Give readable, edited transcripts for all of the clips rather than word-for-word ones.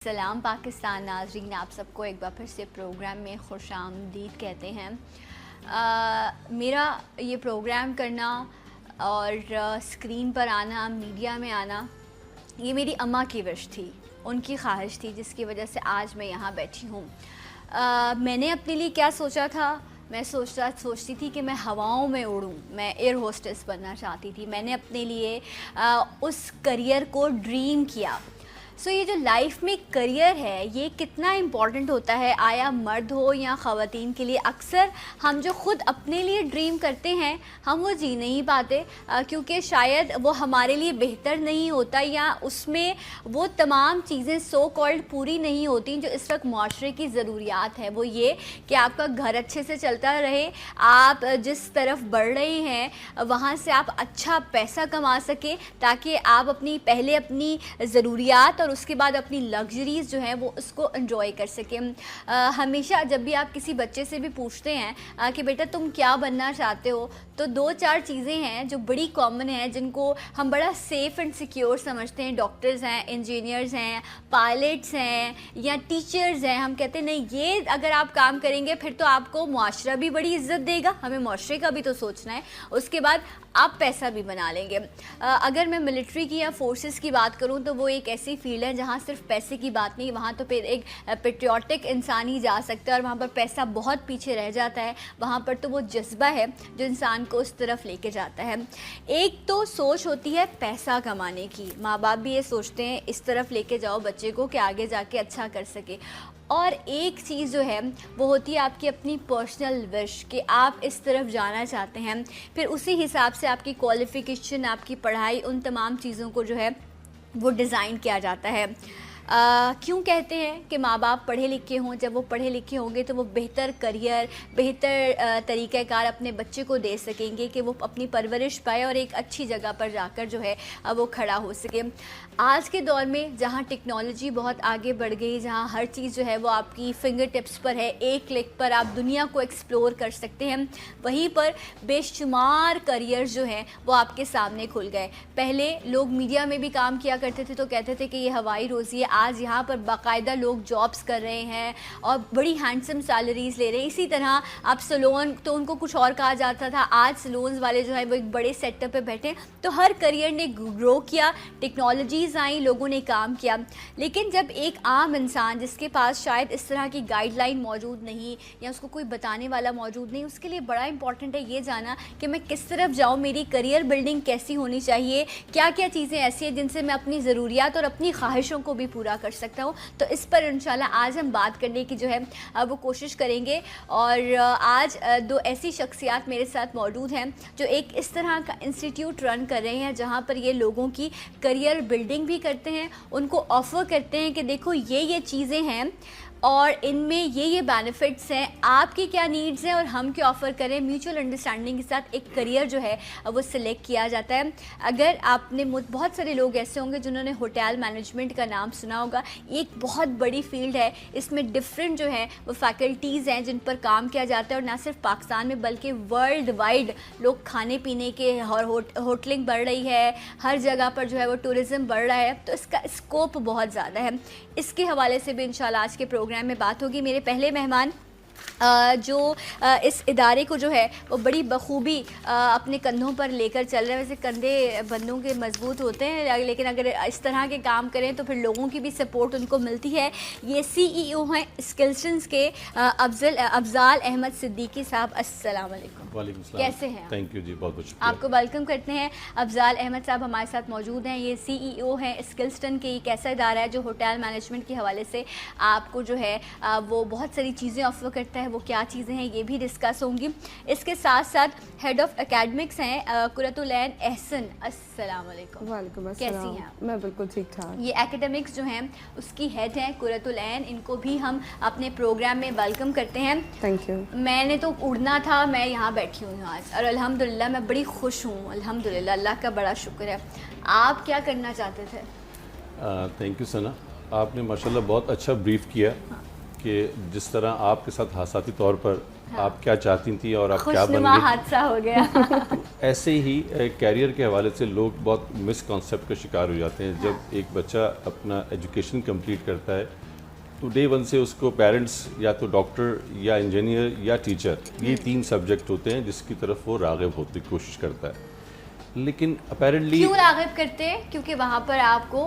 سلام پاکستان ناظرین، آپ سب کو ایک بار پھر سے پروگرام میں خوش آمدید کہتے ہیں۔ میرا یہ پروگرام کرنا اور اسکرین پر آنا، میڈیا میں آنا، یہ میری اماں کی وش تھی، ان کی خواہش تھی، جس کی وجہ سے آج میں یہاں بیٹھی ہوں۔ میں نے اپنے لیے کیا سوچا تھا؟ میں سوچتی تھی کہ میں ہواؤں میں اڑوں، میں ایئر ہوسٹس بننا چاہتی تھی۔ میں نے اپنے لیے اس کریئر کو ڈریم کیا۔ یہ جو لائف میں کریئر ہے، یہ کتنا امپورٹنٹ ہوتا ہے، آیا مرد ہو یا خواتین کے لیے۔ اکثر ہم جو خود اپنے لیے ڈریم کرتے ہیں، ہم وہ جی نہیں پاتے، کیونکہ شاید وہ ہمارے لیے بہتر نہیں ہوتا، یا اس میں وہ تمام چیزیں سو کالڈ پوری نہیں ہوتی جو اس وقت معاشرے کی ضروریات ہے۔ وہ یہ کہ آپ کا گھر اچھے سے چلتا رہے، آپ جس طرف بڑھ رہے ہیں وہاں سے آپ اچھا پیسہ کما سکیں، تاکہ آپ پہلے اپنی ضروریات اور اس کے بعد اپنی لگژریز جو ہیں وہ اس کو انجوائے کر سکیں۔ ہمیشہ جب بھی آپ کسی بچے سے بھی پوچھتے ہیں کہ بیٹا تم کیا بننا چاہتے ہو، تو دو چار چیزیں ہیں جو بڑی کامن ہیں، جن کو ہم بڑا سیف اینڈ سیکیور سمجھتے ہیں۔ ڈاکٹرز ہیں، انجینئرز ہیں، پائلٹس ہیں یا ٹیچرز ہیں۔ ہم کہتے ہیں نہیں، یہ اگر آپ کام کریں گے پھر تو آپ کو معاشرہ بھی بڑی عزت دے گا، ہمیں معاشرے کا بھی تو سوچنا ہے، اس کے بعد آپ پیسہ بھی بنا لیں گے۔ اگر میں ملٹری کی یا فورسز کی بات کروں تو وہ ایک ایسی فیلڈ ہے جہاں صرف پیسے کی بات نہیں، وہاں تو پھر ایک پیٹریوٹک انسان ہی جا سکتا ہے، اور وہاں پر پیسہ بہت پیچھے رہ جاتا ہے۔ وہاں پر تو وہ جذبہ ہے جو انسان کو اس طرف لے کے جاتا ہے۔ ایک تو سوچ ہوتی ہے پیسہ کمانے کی، ماں باپ بھی یہ سوچتے ہیں اس طرف لے کے جاؤ بچے کو کہ آگے جا کے اچھا کر سکے۔ اور ایک چیز جو ہے وہ ہوتی ہے آپ کی اپنی پرسنل وش، کہ آپ اس طرف جانا چاہتے ہیں، پھر اسی حساب سے آپ کی کوالیفیکیشن، آپ کی پڑھائی، ان تمام چیزوں کو جو ہے وہ ڈیزائن کیا جاتا ہے۔ کیوں کہتے ہیں کہ ماں باپ پڑھے لکھے ہوں؟ جب وہ پڑھے لکھے ہوں گے تو وہ بہتر کریئر، بہتر طریقہ کار اپنے بچے کو دے سکیں گے کہ وہ اپنی پرورش پائے اور ایک اچھی جگہ پر جا کر جو ہے وہ کھڑا ہو سکے۔ آج کے دور میں جہاں ٹیکنالوجی بہت آگے بڑھ گئی، جہاں ہر چیز جو ہے وہ آپ کی فنگر ٹپس پر ہے، ایک کلک پر آپ دنیا کو ایکسپلور کر سکتے ہیں، وہیں پر بے شمار کریئرز جو ہیں وہ آپ کے سامنے کھل گئے۔ پہلے لوگ میڈیا میں بھی کام کیا کرتے تھے تو کہتے تھے کہ یہ ہوائی روزی ہے، آج یہاں پر باقاعدہ لوگ جابس کر رہے ہیں اور بڑی ہینڈسم سیلریز لے رہے ہیں۔ اسی طرح آپ سلون، تو ان کو کچھ اور کہا جاتا تھا، آج سلونز والے جو ہے وہ ایک بڑے سیٹ اپ پہ بیٹھے۔ تو ہر کریئر نے گرو کیا، ٹیکنالوجیز آئیں، لوگوں نے کام کیا۔ لیکن جب ایک عام انسان جس کے پاس شاید اس طرح کی گائیڈ لائن موجود نہیں یا اس کو کوئی بتانے والا موجود نہیں، اس کے لیے بڑا امپورٹنٹ ہے یہ جانا کہ میں کس طرف جاؤں، میری کریئر بلڈنگ کیسی ہونی چاہیے، کیا کیا چیزیں ایسی ہیں جن سے میں اپنی ضروریات اور اپنی خواہشوں کو بھی پورا کر سکتا ہوں۔ تو اس پر انشاءاللہ آج ہم بات کرنے کی جو ہے وہ کوشش کریں گے۔ اور آج دو ایسی شخصیات میرے ساتھ موجود ہیں جو ایک اس طرح کا انسٹیٹیوٹ رن کر رہے ہیں جہاں پر یہ لوگوں کی کریئر بلڈنگ بھی کرتے ہیں، ان کو آفر کرتے ہیں کہ دیکھو یہ چیزیں ہیں اور ان میں یہ بینیفٹس ہیں، آپ کی کیا نیڈز ہیں اور ہم کیا آفر کریں۔ میوچل انڈرسٹینڈنگ کے ساتھ ایک کریئر جو ہے وہ سلیکٹ کیا جاتا ہے۔ اگر آپ نے بہت سارے لوگ ایسے ہوں گے جنہوں نے ہوٹل مینجمنٹ کا نام سنا ہوگا، یہ ایک بہت بڑی فیلڈ ہے، اس میں ڈفرینٹ جو ہے وہ فیکلٹیز ہیں جن پر کام کیا جاتا ہے، اور نہ صرف پاکستان میں بلکہ ورلڈ وائڈ لوگ کھانے پینے کے اور ہوٹلنگ بڑھ رہی ہے، ہر جگہ پر جو ہے وہ ٹورزم بڑھ رہا ہے، تو اس کا اسکوپ بہت زیادہ ہے۔ اس کے حوالے سے بھی انشاءاللہ آج کے پروگرام میں بات ہوگی۔ میرے پہلے مہمان جو اس ادارے کو جو ہے وہ بڑی بخوبی اپنے کندھوں پر لے کر چل رہے ہیں۔ ویسے کندھے بندوں کے مضبوط ہوتے ہیں، لیکن اگر اس طرح کے کام کریں تو پھر لوگوں کی بھی سپورٹ ان کو ملتی ہے۔ یہ سی ای او ہیں اسکلسٹنز کے افضال احمد صدیقی صاحب۔ السلام علیکم۔ وعلیکم السلام، کیسے ہیں؟ تھینک یو جی، بہت بہت شکریہ۔ آپ کو ویلکم کرتے ہیں۔ افضال احمد صاحب ہمارے ساتھ موجود ہیں، یہ سی ای او ہیں اسکلسٹن کے۔ ایک ایسا ادارہ ہے جو ہوٹل مینجمنٹ کے حوالے سے آپ کو جو ہے وہ بہت ساری چیزیں آفر کرتا ہے، وہ کیا چیزیں ہیں یہ بھی ڈسکس ہوں گی۔ اس کے ساتھ ساتھ ہیڈ آف اکیڈمکس ہیں قرۃ العین احسن۔ السلام علیکم۔ وعلیکم السلام۔ کیسی ہیں آپ؟ میں بالکل ٹھیک ٹھاک۔ یہ اکیڈمکس جو ہیں اس کی ہیڈ ہیں قرۃ العین، ان کو بھی ہم اپنے پروگرام میں ویلکم کرتے ہیں۔ Thank you. میں نے تو اڑنا تھا، میں یہاں بیٹھی ہوں آج، اور الحمدللہ میں بڑی خوش ہوں، الحمدللہ اللہ کا بڑا شکر ہے۔ آپ کیا کرنا چاہتے تھے؟ تھینک یو ثنا، آپ نے ماشاءاللہ بہت اچھا بریف کیا کہ جس طرح آپ کے ساتھ حساسی طور پر آپ کیا چاہتی تھیں اور آپ کیا بن خوشنما گئی. حادثہ ہو گیا. ایسے ہی کیریئر کے حوالے سے لوگ بہت مس کانسیپٹ کا شکار ہو جاتے ہیں. جب ایک بچہ اپنا ایجوکیشن کمپلیٹ کرتا ہے تو ڈے ون سے اس کو پیرنٹس یا تو ڈاکٹر یا انجینئر یا ٹیچر یہ 3 سبجیکٹ ہوتے ہیں جس کی طرف وہ راغب ہونے کی کوشش کرتا ہے. لیکن اپیرنٹلی کیوں راغب کرتے ہیں؟ کیونکہ وہاں پر آپ کو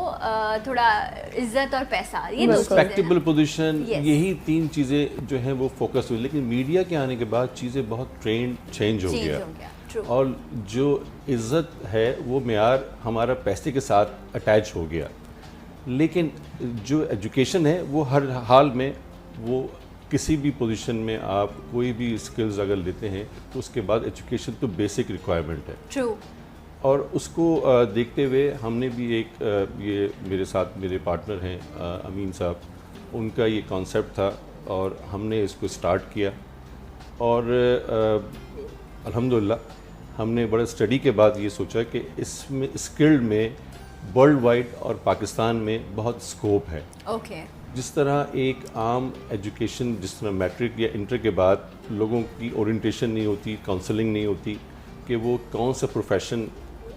تھوڑا عزت اور پیسہ, یہ ریسپیکٹیبل پوزیشن, یہی 3 چیزیں جو ہیں وہ فوکس ہوئی. لیکن میڈیا کے آنے کے بعد چیزیں بہت ٹرینڈ چینج ہو گیا اور جو عزت ہے وہ معیار ہمارا پیسے کے ساتھ اٹیچ ہو گیا. لیکن جو ایجوکیشن ہے وہ ہر حال میں, وہ کسی بھی پوزیشن میں آپ کوئی بھی اسکلز اگر لیتے ہیں تو اس کے بعد ایجوکیشن تو بیسک ریکوائرمنٹ ہے. ٹرو. اور اس کو دیکھتے ہوئے ہم نے بھی ایک, یہ میرے ساتھ میرے پارٹنر ہیں امین صاحب, ان کا یہ کانسیپٹ تھا اور ہم نے اس کو اسٹارٹ کیا. اور الحمدللہ ہم نے بڑے اسٹڈی کے بعد یہ سوچا کہ اس میں اسکلڈ میں ورلڈ وائڈ اور پاکستان میں بہت اسکوپ ہے. اوکے. جس طرح ایک عام ایجوکیشن, جس طرح میٹرک یا انٹر کے بعد لوگوں کی اورینٹیشن نہیں ہوتی, کاؤنسلنگ نہیں ہوتی کہ وہ کون سا پروفیشن,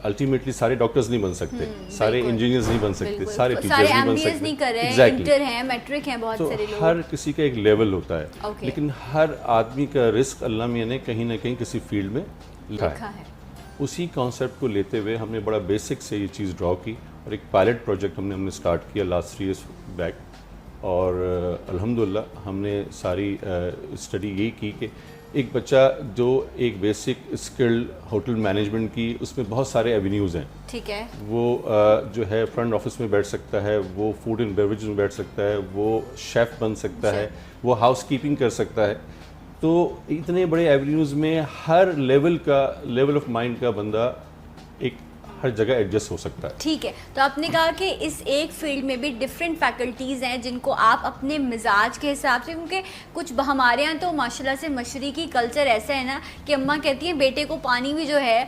الٹیمیٹلی سارے ڈاکٹرز نہیں بن سکتے, سارے انجینئرز نہیں بن سکتے, سارے ٹیچرز نہیں بن سکتے. انٹر ہیں, میٹرک ہیں, بہت سارے لوگ. ہر کسی کا ایک لیول ہوتا ہے. لیکن ہر آدمی کا رزق اللہ میاں نے کہیں نہ کہیں کسی فیلڈ میں لکھا ہے. اسی کانسیپٹ کو لیتے ہوئے ہم نے بڑا بیسک سے یہ چیز ڈرا کی اور ایک پائلٹ پروجیکٹ ہم نے اسٹارٹ کیا لاسٹ 3 ایئرس بیک. اور الحمدللہ ہم نے ساری اسٹڈی یہی کی کہ ایک بچہ جو ایک بیسک اسکل ہوٹل مینجمنٹ کی, اس میں بہت سارے ایونیوز ہیں. ٹھیک ہے. وہ جو ہے فرنٹ آفس میں بیٹھ سکتا ہے, وہ فوڈ اینڈ بیوریج میں بیٹھ سکتا ہے, وہ شیف بن سکتا ہے, وہ ہاؤس کیپنگ کر سکتا ہے. تو اتنے بڑے ایونیوز میں ہر لیول آف مائنڈ کا بندہ ایک ہر جگہ ایڈجسٹ ہو سکتا ہے. ٹھیک ہے. تو آپ نے کہا کہ اس ایک فیلڈ میں بھی ڈفرینٹ فیکلٹیز ہیں جن کو آپ اپنے مزاج کے حساب سے, کیونکہ کچھ ہمارے یہاں تو ماشاء اللہ سے مشرقی کلچر ایسا ہے نا کہ اماں کہتی ہیں بیٹے کو پانی بھی جو ہے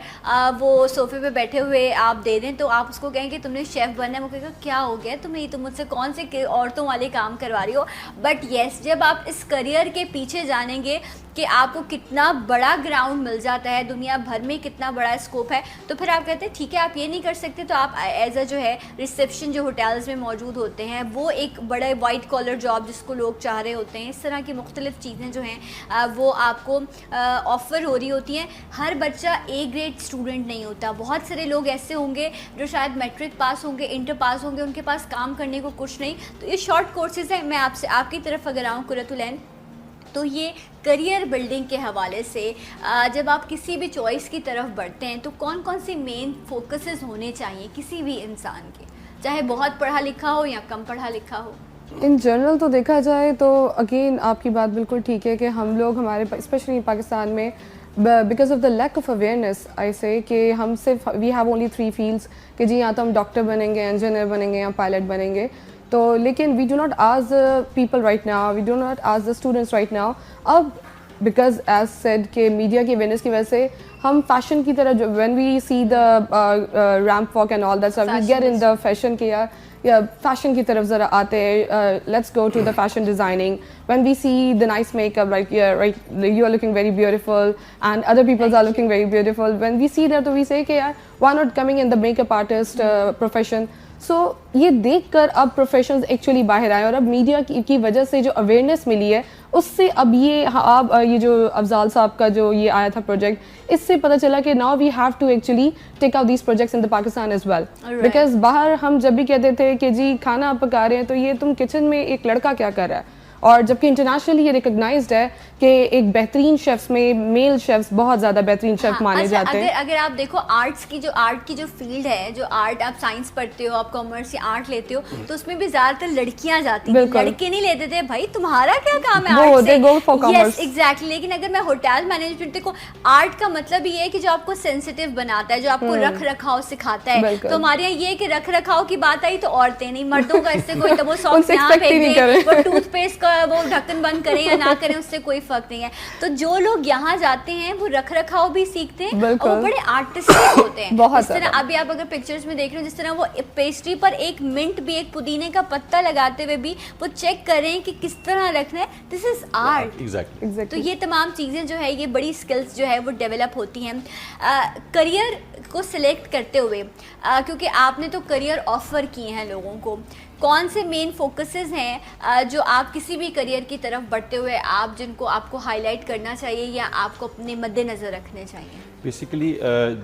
وہ صوفے پہ بیٹھے ہوئے آپ دے دیں تو آپ اس کو کہیں کہ تم نے شیف بننا ہے, وہ کہے گا کیا ہو گیا تمہیں, یہ تم مجھ سے کون سے عورتوں والے کام کروا رہی ہو. بٹ یس, جب آپ اس کریئر کے پیچھے جانیں گے کہ آپ کو کتنا بڑا گراؤنڈ مل جاتا ہے, دنیا بھر میں کتنا بڑا اسکوپ ہے, تو پھر آپ کہتے ہیں ٹھیک ہے آپ یہ نہیں کر سکتے تو آپ ایز اے جو ہے ریسیپشن جو ہوٹلز میں موجود ہوتے ہیں وہ ایک بڑے وائٹ کالر جاب جس کو لوگ چاہ رہے ہوتے ہیں, اس طرح کی مختلف چیزیں جو ہیں وہ آپ کو آفر ہو رہی ہوتی ہیں. ہر بچہ اے گریڈ اسٹوڈنٹ نہیں ہوتا. بہت سارے لوگ ایسے ہوں گے جو شاید میٹرک پاس ہوں گے, انٹر پاس ہوں گے, ان کے پاس کام کرنے کو کچھ نہیں. تو یہ شارٹ کورسز ہیں. میں آپ کی طرف اگر آؤں قرۃ العین, تو یہ کریئر بلڈنگ کے حوالے سے جب آپ کسی بھی چوائس کی طرف بڑھتے ہیں تو کون کون سی مین فوکسز ہونے چاہیے کسی بھی انسان کے, چاہے بہت پڑھا لکھا ہو یا کم پڑھا لکھا ہو؟ ان جنرل تو دیکھا جائے تو اگین آپ کی بات بالکل ٹھیک ہے کہ ہم لوگ ہمارے اسپیشلی پاکستان میں because of the lack of awareness I say کہ ہم صرف وی ہیو اونلی 3 فیلڈس کہ جی یا تو ہم ڈاکٹر بنیں گے, انجینئر بنیں گے یا پائلٹ بنیں گے. تو لیکن we do not ask the people right now, we do not ask the students right now. اب بیکاز ایز سیڈ کہ میڈیا کی اویئرنیس کی وجہ سے ہم فیشن کی طرح جو when we see the ramp walk and all that stuff we get in the fashion کے یا فیشن کی طرف ذرا آتے ہیں, let's go to the fashion designing. When we see the nice make up right you are looking very beautiful and other peoples are looking very beautiful, when we see that تو we say کہ یار why not coming in the make up artist profession. So یہ دیکھ کر اب professions actually باہر آئے اور اب میڈیا کی وجہ سے جو اویئرنیس ملی ہے اس سے اب یہ جو افضال صاحب کا جو یہ آیا تھا پروجیکٹ, اس سے پتہ چلا کہ now we have to actually take out these projects in the Pakistan as well. Because باہر ہم جب بھی کہتے تھے کہ جی کھانا آپ پکا رہے ہیں تو یہ تم کچن میں ایک لڑکا کیا کر رہا ہے, اور جبکہ انٹرنیشنلی یہ ریکگنائزڈ ہے کہ ایک بہترین شیفس میں میل شیفس بہت زیادہ بہترین شیف مانے جاتے ہیں. اگر آپ دیکھو آرٹ کی جو فیلڈ ہے, جو آرٹ آپ سائنس پڑھتے ہو, آپ کامرس یا آرٹ لیتے ہو, تو اس میں بھی زیادہ تر لڑکیاں جاتی ہیں, لڑکے نہیں لیتے تھے. بھائی تمہارا کیا کام ہے آرٹ سے, یس ایگزیکٹلی. لیکن اگر میں ہوٹل مینجمنٹ دیکھو, آرٹ کا مطلب یہ ہے کہ جو آپ کو سینسیٹیو بناتا ہے, جو آپ کو رکھ رکھاؤ سکھاتا ہے. تو ہمارے یہاں یہ کہ رکھ رکھاؤ کی بات آئی تو عورتیں نہیں, مردوں کا اس سے کوئی تو وہ ساکس یہاں پھینک دیں, وہ ٹوتھ پیسٹ کا وہ ڈھکن بند کریں یا نہ کریں اس سے کوئی فرق نہیں ہے. تو جو لوگ یہاں جاتے ہیں وہ رکھ رکھاؤ بھی سیکھتے ہیں اور وہ بڑے آرٹسٹک ہوتے ہیں. جس طرح ابھی آپ اگر پکچرز میں دیکھ رہے ہو جس طرح وہ پیسٹری پر ایک منٹ بھی ایک پودینے کا پتا لگاتے ہوئے بھی وہ چیک کر رہے ہیں کہ کس طرح رکھنا ہے. دس از آرٹ. تو یہ تمام چیزیں جو ہے یہ بڑی اسکلس جو ہے وہ ڈیولپ ہوتی ہیں. کریئر کو سلیکٹ کرتے ہوئے کیونکہ آپ نے تو کریئر آفر کیے ہیں لوگوں کو, کون سے مین فوکسز ہیں جو آپ کسی بھی کریئر کی طرف بڑھتے ہوئے آپ جن کو آپ کو ہائی لائٹ کرنا چاہیے یا آپ کو اپنے مد نظر رکھنے چاہیے؟ بیسیکلی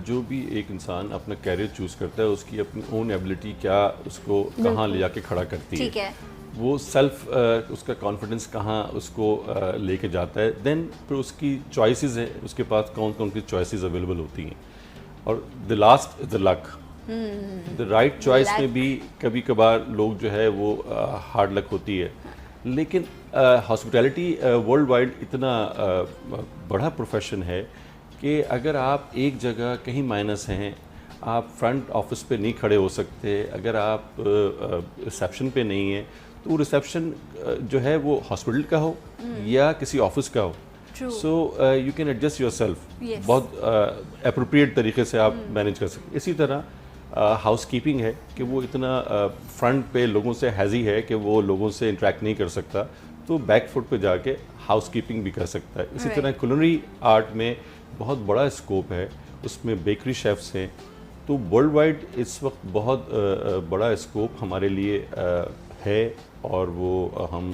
جو بھی ایک انسان اپنا کیریئر چوز کرتا ہے اس کی اپنی اون ایبلٹی کیا اس کو کہاں لے جا کے کھڑا کرتی ہے, ٹھیک ہے, وہ سیلف اس کا کانفیڈنس کہاں اس کو لے کے جاتا ہے. دین پھر اس کی چوائسیز ہیں, اس کے پاس کون کون سی چوائسیز اویلیبل ہوتی ہیں, اور the last is the look. The right choice میں بھی کبھی کبھار لوگ جو ہے وہ ہارڈ لک ہوتی ہے, لیکن ہاسپٹیلٹی ورلڈ وائڈ اتنا بڑا پروفیشن ہے کہ اگر آپ ایک جگہ کہیں مائنس ہیں, آپ فرنٹ آفس پہ نہیں کھڑے ہو سکتے, اگر آپ ریسیپشن پہ نہیں ہیں تو ریسیپشن جو ہے وہ ہاسپٹل کا ہو یا کسی آفس کا ہو, so you can adjust yourself, بہت اپروپریٹ طریقے سے آپ مینیج کر سکتے. اسی طرح ہاؤس کیپنگ ہے کہ وہ اتنا فرنٹ پہ لوگوں سے ہیزی ہے کہ وہ لوگوں سے انٹریکٹ نہیں کر سکتا, تو بیک فٹ پہ جا کے ہاؤس کیپنگ بھی کر سکتا ہے. اسی طرح کولنری آرٹ میں بہت بڑا اسکوپ ہے, اس میں بیکری شیفس ہیں, تو ورلڈ وائڈ اس وقت بہت بڑا اسکوپ ہمارے لیے ہے, اور وہ ہم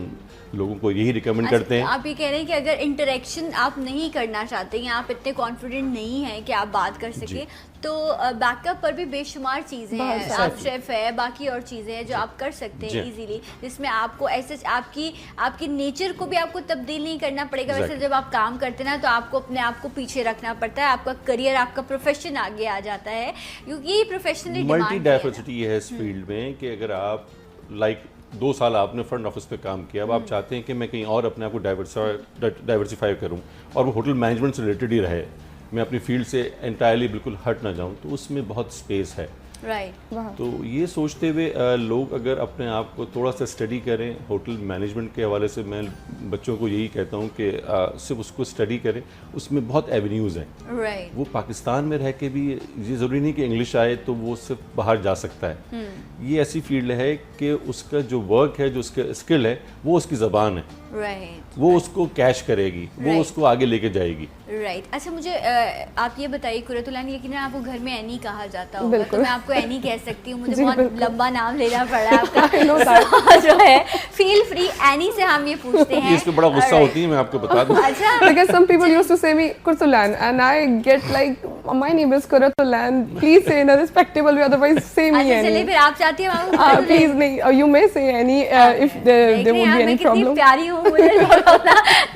لوگوں کو یہی ریکمینڈ کرتے ہیں. آپ یہ کہہ رہے ہیں کہ اگر انٹریکشن آپ نہیں کرنا چاہتے یا آپ اتنے کانفیڈنٹ نہیں ہیں کہ آپ بات کر سکیں, تو بیک اپ پر بھی بے شمار چیزیں ہیں, آپ شیف ہے, باقی اور چیزیں ہیں جو آپ کر سکتے ہیں ایزیلی, جس میں آپ کو ایسے آپ کی نیچر کو بھی آپ کو تبدیل نہیں کرنا پڑے گا. ویسے جب آپ کام کرتے ہیں نا تو آپ کو اپنے آپ کو پیچھے رکھنا پڑتا ہے, آپ کا کریئر آپ کا پروفیشن آگے آ جاتا ہے, کیونکہ یہ پروفیشنلی ملٹی ڈائیورسٹی ہے اس فیلڈ میں کہ اگر آپ لائک 2 سال آپ نے فرنٹ آفس پہ کام کیا, اب آپ چاہتے ہیں کہ میں کہیں اور اپنے آپ کو ڈائیورسیفائی کروں اور وہ ہوٹل مینجمنٹ سے ریلیٹڈ ہی رہے, میں اپنی فیلڈ سے انٹائرلی بالکل ہٹ نہ جاؤں, تو اس میں بہت اسپیس ہے. تو یہ سوچتے ہوئے لوگ اگر اپنے آپ کو تھوڑا سا اسٹڈی کریں ہوٹل مینجمنٹ کے حوالے سے, میں بچوں کو یہی کہتا ہوں کہ صرف اس کو اسٹڈی کریں, اس میں بہت ایونیوز ہیں. وہ پاکستان میں رہ کے بھی یہ ضروری نہیں کہ انگلش آئے تو وہ صرف باہر جا سکتا ہے. یہ ایسی فیلڈ ہے کہ اس کا جو ورک ہے, جو اس کا اسکل ہے, وہ اس کی زبان ہے, وہ اس کو کیش کرے گی, وہ اس کو آگے لے کے جائے گی. اچھا مجھے آپ یہ بتائیے قرۃ اللہ, یقیناً آپ کو گھر میں اینی کہا جاتا ہوگا, تو میں آپ کو اینی کہہ سکتی ہوں, مجھے بہت لمبا نام لینا پڑا آپ کا جو ہے. فیل فری, اینی سے ہم یہ پوچھتے ہیں. اس پہ بڑا غصہ ہوتی ہے, میں آپ کو بتا دوں. اچھا, because some people used to say me Kurtulan and I get like my name is Kurtulan, please say in a respectable way, otherwise say me Annie. چلیے پھر آپ چاہتی ہیں please نہیں, you may say Annie if there would be any problem. کتنی پیاری ہوں مجھے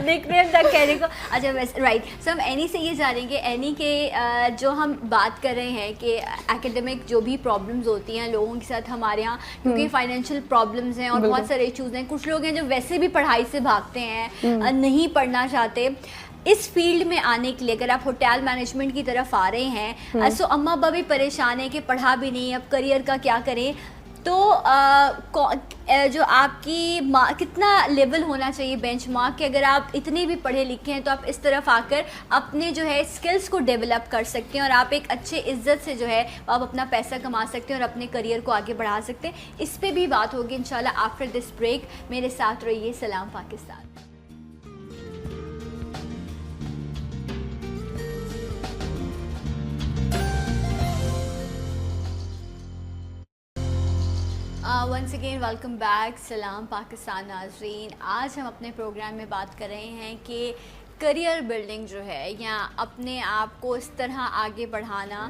نک نیم تک کہنے کو. اچھا بس رائٹ, سو ہم اینی سے یہ جانیں گے, اینی کے جو ہم بات کر رہے ہیں کہ ایکیڈمک جو بھی پرابلمز ہوتی ہیں لوگوں کے ساتھ ہمارے یہاں, کیونکہ فائنینشیل پرابلمز ہیں اور بہت سارے ایشوز ہیں. کچھ لوگ ہیں جو ویسے بھی پڑھائی سے بھاگتے ہیں, نہیں پڑھنا چاہتے. اس فیلڈ میں آنے کے لیے اگر آپ ہوٹل مینجمنٹ کی طرف آ رہے ہیں, سو اماں ابا بھی پریشان ہیں کہ پڑھا بھی نہیں, اب کریئر کا کیا کریں, تو جو آپ کی کتنا لیول ہونا چاہیے بینچ مارک کہ اگر آپ اتنے بھی پڑھے لکھے ہیں تو آپ اس طرف آ کر اپنے جو ہے اسکلس کو ڈیولپ کر سکتے ہیں اور آپ ایک اچھے عزت سے جو ہے آپ اپنا پیسہ کما سکتے ہیں اور اپنے کریئر کو آگے بڑھا سکتے ہیں. اس پہ بھی بات ہوگی انشاءاللہ آفٹر دس بریک. میرے ساتھ رہیے. سلام Pakistan. Once again welcome back. سلام پاکستان ناظرین. آج ہم اپنے پروگرام میں بات کر رہے ہیں کہ کریئر بلڈنگ جو ہے یا اپنے آپ کو اس طرح آگے بڑھانا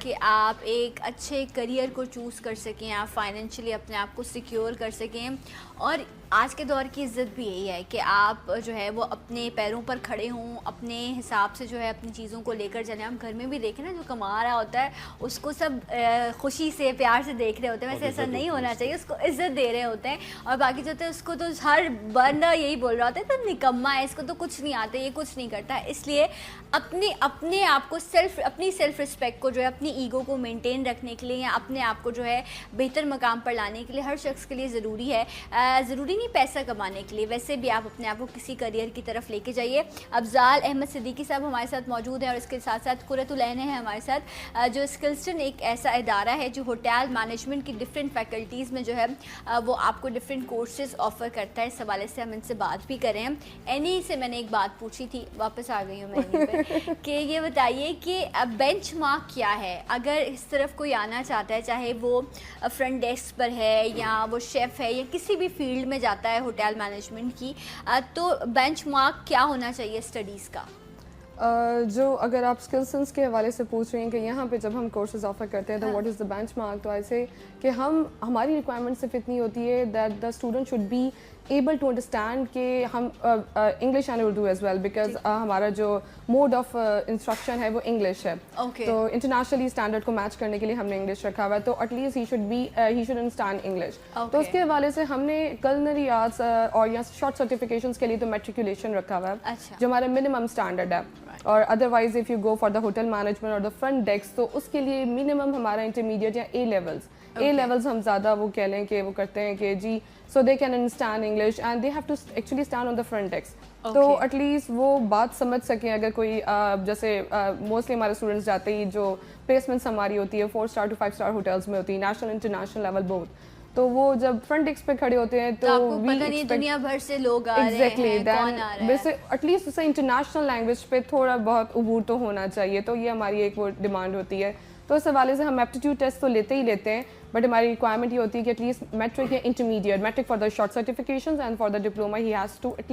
کہ آپ ایک اچھے کریئر کو چوز کر سکیں, آپ فائنینشلی اپنے آپ کو سیکیور کر سکیں. اور آج کے دور کی عزت بھی یہی ہے کہ آپ جو ہے وہ اپنے پیروں پر کھڑے ہوں, اپنے حساب سے جو ہے اپنی چیزوں کو لے کر چلیں. ہم گھر میں بھی دیکھیں نا, جو کما رہا ہوتا ہے اس کو سب خوشی سے پیار سے دیکھ رہے ہوتے ہیں, ویسے ایسا نہیں ہونا چاہیے, اس کو عزت دے رہے ہوتے ہیں. اور باقی جو ہوتا ہے اس کو تو ہر بندہ یہی بول رہا ہوتا ہے تو نکما ہے, اس کو تو کچھ نہیں آتا, یہ کچھ نہیں کرتا. اس لیے اپنے آپ کو اپنی سیلف رسپیکٹ کو جو ہے, اپنی ایگو کو مینٹین رکھنے کے لیے یا اپنے آپ کو جو ہے بہتر مقام پر لانے کے لیے ہر شخص کے لیے ضروری ہے ضروری نہیں پیسہ کمانے کے لیے, ویسے بھی آپ اپنے آپ کو کسی کریئر کی طرف لے کے جائیے. افضال احمد صدیقی صاحب ہمارے ساتھ موجود ہیں اور اس کے ساتھ ساتھ قرۃ العین ہے ہمارے ساتھ, جو اسکلسٹن ایک ایسا ادارہ ہے جو ہوٹل مینجمنٹ کی ڈفرینٹ فیکلٹیز میں جو ہے وہ آپ کو ڈفرینٹ کورسز آفر کرتا ہے. اس حوالے سے ہم ان سے بات بھی کریں. اینی سے میں نے ایک بات پوچھی تھی, واپس آ گئی ہوں میں اینی پہ, کہ یہ بتائیے کہ بینچ مارک کیا ہے اگر اس طرف کوئی آنا چاہتا ہے, چاہے وہ فرنٹ ڈیسک پر ہے یا وہ شیف ہے یا کسی بھی فیلڈ میں جاتا ہے ہوٹل مینجمنٹ کی, تو بینچ مارک کیا ہونا چاہیے اسٹڈیز کا؟ جو اگر آپ اسکلسنس کے حوالے سے پوچھ رہے ہیں کہ یہاں پہ جب ہم کورسز آفر کرتے ہیں تو what is the benchmark, تو ایسے کہ ہماری ریکوائرمنٹ صرف اتنی ہوتی ہے that the student should be able to understand کہ ہم English and Urdu as well, because ہمارا جو موڈ آف انسٹرکشن ہے وہ انگلش ہے, تو انٹرنیشنلی اسٹینڈرڈ کو میچ کرنے کے لیے ہم نے انگلش رکھا ہوا ہے, تو at least he should understand English. تو اس کے حوالے سے ہم نے کلنری آرٹس اور یا شارٹ سرٹیفکیشنس کے لیے تو میٹریکولیشن رکھا ہوا ہے جو ہمارا منیمم اسٹینڈرڈ ہے, اور otherwise if you go for the hotel management اور دا فرنٹ ڈیسک تو اس کے لیے منیمم ہمارا انٹرمیڈیٹ یا اے لیولز ہم زیادہ وہ کہہ لیں کہ وہ کرتے ہیں کہ جی so they can understand English and they have to actually stand on the front desk, تو ایٹ لیسٹ وہ بات سمجھ سکیں. اگر کوئی جیسے موسٹلی ہمارے اسٹوڈنٹس جاتے ہی جو پلیسمنٹس ہماری ہوتی ہے 4 اسٹار to 5 اسٹار ہوٹلس میں ہوتی ہے, نیشنل انٹرنیشنل لیول بہت, تو وہ جب فرنٹ ڈیسک پہ کھڑے ہوتے ہیں تو پتہ نہیں دنیا بھر سے لوگ آ رہے ہیں, کون آ رہا ہے, ویسے ایٹ لیسٹ اسے انٹرنیشنل لینگویج پہ تھوڑا بہت عبور تو ہونا چاہیے, تو یہ ہماری ایک وہ ڈیمانڈ ہوتی ہے. تو اس حوالے سے ہم ایپٹیٹیوڈ ٹیسٹ تو لیتے ہی لیتے ہیں, بٹ ہماری ریکوائرمنٹ یہ ہوتی ہے کہ ایٹ لیسٹ میٹرک یا intermediate, matric for the short certifications and for the diploma he has to at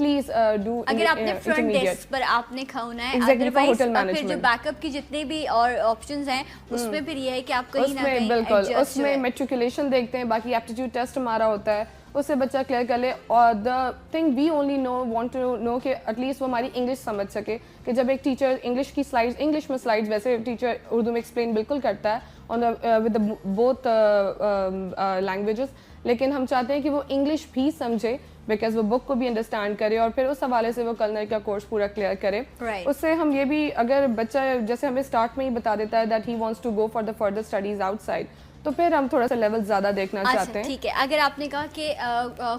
least do. اگر آپ نے فرنٹ ڈیسک پر آپ نے کھونا ہے, ادروائز پھر جو بیک اپ کی جتنے بھی اور آپشنز ہیں اس میں پھر یہ ہے کہ آپ کہیں نہ کہیں بالکل اس میں میٹریکولیشن دیکھتے ہیں, باقی ایپٹیٹیوڈ ٹیسٹ ہمارا ہوتا ہے, اس سے بچہ کلیئر کر لے. اور the thing we only want to know کہ ایٹ لیسٹ وہ ہماری انگلش سمجھ سکے, کہ جب ایک ٹیچر انگلش کی سلائڈز انگلش میں سلائڈز ویسے ٹیچر اردو میں ایکسپلین بالکل کرتا ہے ود بوتھ لینگویجز, لیکن ہم چاہتے ہیں کہ وہ انگلش بھی سمجھے بیکاز وہ بک کو بھی انڈرسٹینڈ کرے, اور پھر اس حوالے سے وہ کلنری کا کورس پورا کلیئر کرے. اس سے ہم یہ بھی, اگر بچہ جیسے ہمیں اسٹارٹ میں ہی بتا دیتا ہے that he wants to go for the further studies outside, تو پھر ہم تھوڑا سا لیول زیادہ دیکھنا چاہتے ہیں. ٹھیک ہے, اگر آپ نے کہا کہ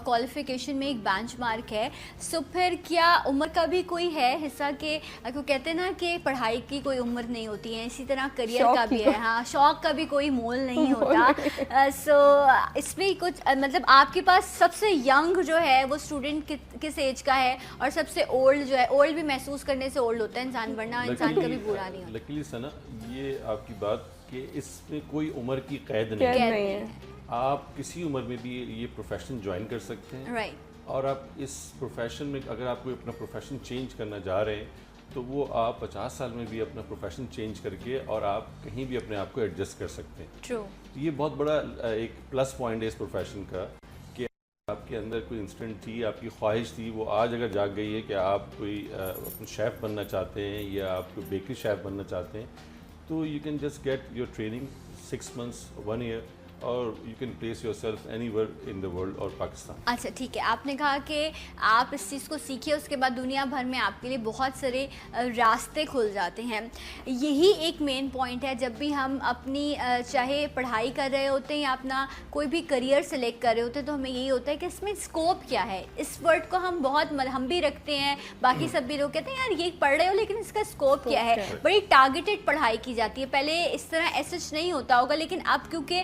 کوالیفیکیشن میں ایک بینچ مارک ہے, سو پھر کیا عمر کا بھی کوئی ہے حصہ, کہ کہتے ہیں نا کہ پڑھائی کی کوئی عمر نہیں ہوتی ہے, اسی طرح کریئر کا بھی ہے, ہاں شوق کا بھی کوئی مول نہیں ہوتا. سو اس میں کچھ مطلب آپ کے پاس سب سے ینگ جو ہے وہ اسٹوڈنٹ کس ایج کا ہے, اور سب سے اولڈ جو ہے, اولڈ بھی محسوس کرنے سے اولڈ ہوتا ہے انسان, ورنہ انسان کبھی بوڑھا نہیں ہوتا. لکیلی سنا یہ آپ کی بات کہ اس میں کوئی عمر کی قید نہیں ہے, آپ کسی عمر میں بھی یہ پروفیشن جوائن کر سکتے ہیں, اور آپ اس پروفیشن میں اگر آپ کوئی اپنا پروفیشن چینج کرنا جا رہے ہیں تو وہ آپ 50 سال میں بھی اپنا پروفیشن چینج کر کے اور آپ کہیں بھی اپنے آپ کو ایڈجسٹ کر سکتے ہیں. یہ بہت بڑا ایک پلس پوائنٹ ہے اس پروفیشن کا, کہ آپ کے اندر کوئی انسٹنٹ تھی, آپ کی خواہش تھی, وہ آج اگر جاگ گئی ہے کہ آپ کوئی اپنا شیف بننا چاہتے ہیں یا آپ کوئی بیکری شیف بننا چاہتے ہیں, تو you can just get your training 6 months 1 year, اور you can place yourself anywhere in the world اور پاکستان. اچھا ٹھیک ہے, آپ نے کہا کہ آپ اس چیز کو سیکھیے, اس کے بعد دنیا بھر میں آپ کے لیے بہت سارے راستے کھل جاتے ہیں. یہی ایک مین پوائنٹ ہے جب بھی ہم اپنی چاہے پڑھائی کر رہے ہوتے ہیں یا اپنا کوئی بھی کریئر سلیکٹ کر رہے ہوتے ہیں, تو ہمیں یہی ہوتا ہے کہ اس میں اسکوپ کیا ہے. اس ورڈ کو ہم بہت ہم بھی رکھتے ہیں, باقی سب بھی لوگ کہتے ہیں یار یہ پڑھ رہے ہو لیکن اس کا اسکوپ کیا ہے. بڑی ٹارگیٹڈ پڑھائی کی جاتی ہے, پہلے اس طرح ایسچ نہیں ہوتا ہوگا, لیکن اب کیونکہ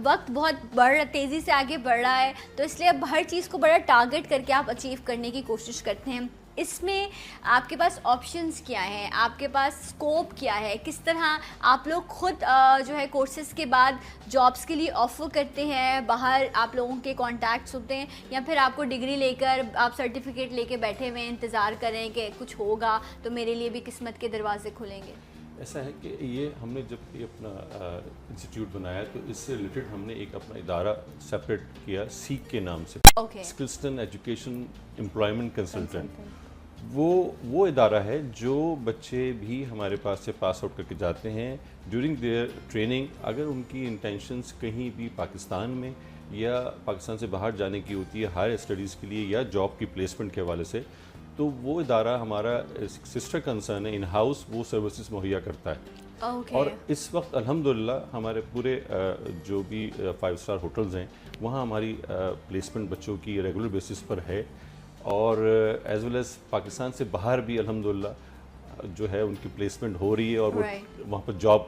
وقت بہت تیزی سے آگے بڑھ رہا ہے, تو اس لیے اب ہر چیز کو بڑا ٹارگٹ کر کے آپ اچیو کرنے کی کوشش کرتے ہیں. اس میں آپ کے پاس آپشنز کیا ہیں, آپ کے پاس اسکوپ کیا ہے, کس طرح آپ لوگ خود جو ہے کورسز کے بعد جابس کے لیے آفر کرتے ہیں, باہر آپ لوگوں کے کانٹیکٹس ہوتے ہیں, یا پھر آپ کو ڈگری لے کر آپ سرٹیفکیٹ لے کے بیٹھے ہوئے انتظار کریں کہ کچھ ہوگا تو میرے لیے بھی قسمت کے دروازے کھلیں گے؟ ایسا ہے کہ یہ ہم نے جب یہ اپنا انسٹیٹیوٹ بنایا تو اس سے ریلیٹڈ ہم نے ایک اپنا ادارہ سیپریٹ کیا, سیک کے نام سے, اسکلسٹن ایجوکیشن امپلائمنٹ کنسلٹنٹ. وہ ادارہ ہے جو بچے بھی ہمارے پاس سے پاس آؤٹ کر کے جاتے ہیں ڈیورنگ دیئر ٹریننگ, اگر ان کی انٹینشنس کہیں بھی پاکستان میں یا پاکستان سے باہر جانے کی ہوتی ہے ہائر اسٹڈیز کے لیے یا جاب کی پلیسمنٹ کے حوالے سے, تو وہ ادارہ ہمارا سسٹر کنسرن ہے ان ہاؤس, وہ سروسز مہیا کرتا ہے. اور اس وقت الحمدللہ ہمارے پورے جو بھی 5 اسٹار ہوٹلز ہیں وہاں ہماری پلیسمنٹ بچوں کی ریگولر بیسس پر ہے، اور ایز ویل ایز پاکستان سے باہر بھی الحمدللہ جو ہے ان کی پلیسمنٹ ہو رہی ہے، اور وہ وہاں پر جاب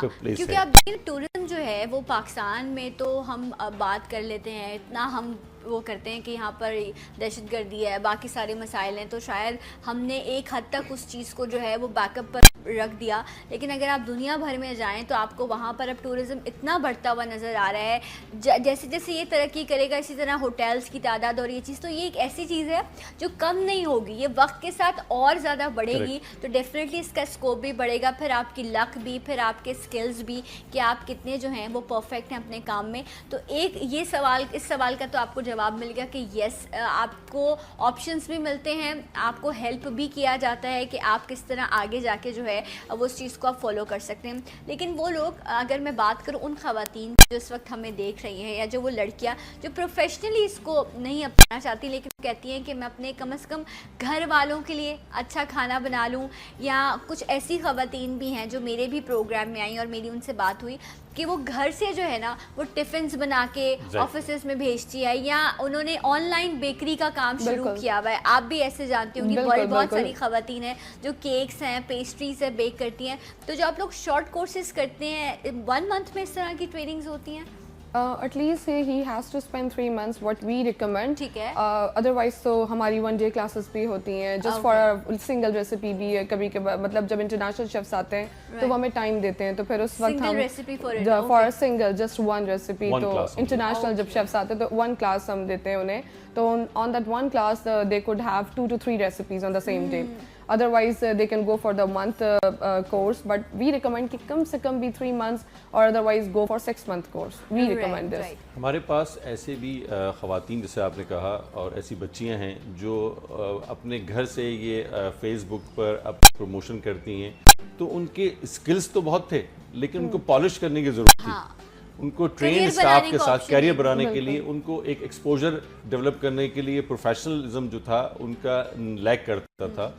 پلیس ہے. کیونکہ اب ٹورزم جو ہے وہ پاکستان میں تو ہم بات کر لیتے ہیں، اتنا ہم وہ کرتے ہیں کہ یہاں پر دہشت گردی ہے، باقی سارے مسائل ہیں، تو شاید ہم نے ایک حد تک اس چیز کو جو ہے وہ بیک اپ پر رکھ دیا. لیکن اگر آپ دنیا بھر میں جائیں تو آپ کو وہاں پر اب ٹورزم اتنا بڑھتا ہوا نظر آ رہا ہے، جیسے جیسے یہ ترقی کرے گا اسی طرح ہوٹلز کی تعداد اور یہ چیز، تو یہ ایک ایسی چیز ہے جو کم نہیں ہوگی، یہ وقت کے ساتھ اور زیادہ بڑھے گی. تو ڈیفینیٹلی اس کا اسکوپ بھی بڑھے گا، پھر آپ کی لک بھی، پھر آپ کے اسکلز بھی کہ آپ کتنے جو ہیں وہ پرفیکٹ ہیں اپنے کام میں. تو ایک یہ سوال، اس سوال کا تو آپ کو جواب مل گیا کہ یس، آپ کو آپشنس بھی ملتے ہیں، آپ کو ہیلپ بھی کیا جاتا ہے کہ آپ کس طرح آگے جا کے جو ہے وہ اس چیز کو آپ فالو کر سکتے ہیں. لیکن وہ لوگ، اگر میں بات کروں ان خواتین جو اس وقت ہمیں دیکھ رہی ہیں، یا جو وہ لڑکیاں جو پروفیشنلی اس کو نہیں اپنانا چاہتی لیکن کہتی ہیں کہ میں اپنے کم از کم گھر والوں کے لیے اچھا کھانا بنا لوں، یا کچھ ایسی خواتین بھی ہیں جو میرے بھی پروگرام میں آئیں اور میری ان سے بات ہوئی کہ وہ گھر سے جو ہے نا وہ ٹفنز بنا کے آفیسز میں بھیجتی ہے، یا انہوں نے آن لائن بیکری کا کام شروع کیا ہوا ہے. آپ بھی ایسے جانتی ہوں گی بہت ساری خواتین ہیں جو کیکس ہیں، پیسٹریز ہیں، بیک کرتی ہیں. تو جو آپ لوگ شارٹ کورسز کرتے ہیں 1 منتھ میں اس طرح کی ٹریننگز ہوتی ہیں؟ At least he has to spend 3 months what we recommend. ٹھیک ہے. Otherwise تو ہماری 1 day classes بھی ہوتی ہیں just for a single recipe بھی. کبھی کبھی مطلب جب انٹرنیشنل شیفس آتے ہیں تو وہ ہمیں ٹائم دیتے ہیں، تو پھر اس وقت ہم for a single just one recipe تو انٹرنیشنل جب شیفس آتے ہیں تو 1 class ہم دیتے ہیں انہیں. تو on that 1 class they could have 2 to 3 recipes on the same day. Otherwise they can go for the month course, but we recommend کہ کم سے کم بھی 3 months or otherwise go for 6 month course. We recommend this. ہمارے پاس ایسے بھی خواتین جیسے آپ نے کہا اور ایسی بچیاں ہیں جو اپنے گھر سے یہ فیس بک پر اب پروموشن کرتی ہیں، تو ان کے اسکلز تو بہت تھے لیکن ان کو پالش کرنے کی ضرورت تھی. ان کو ٹرین اسٹاف کے ساتھ کیریئر بنانے کے لیے، ان کو ایک ایکسپوجر ڈیولپ کرنے کے لیے پروفیشنلزم جو تھا ان کا لیک کرتا تھا.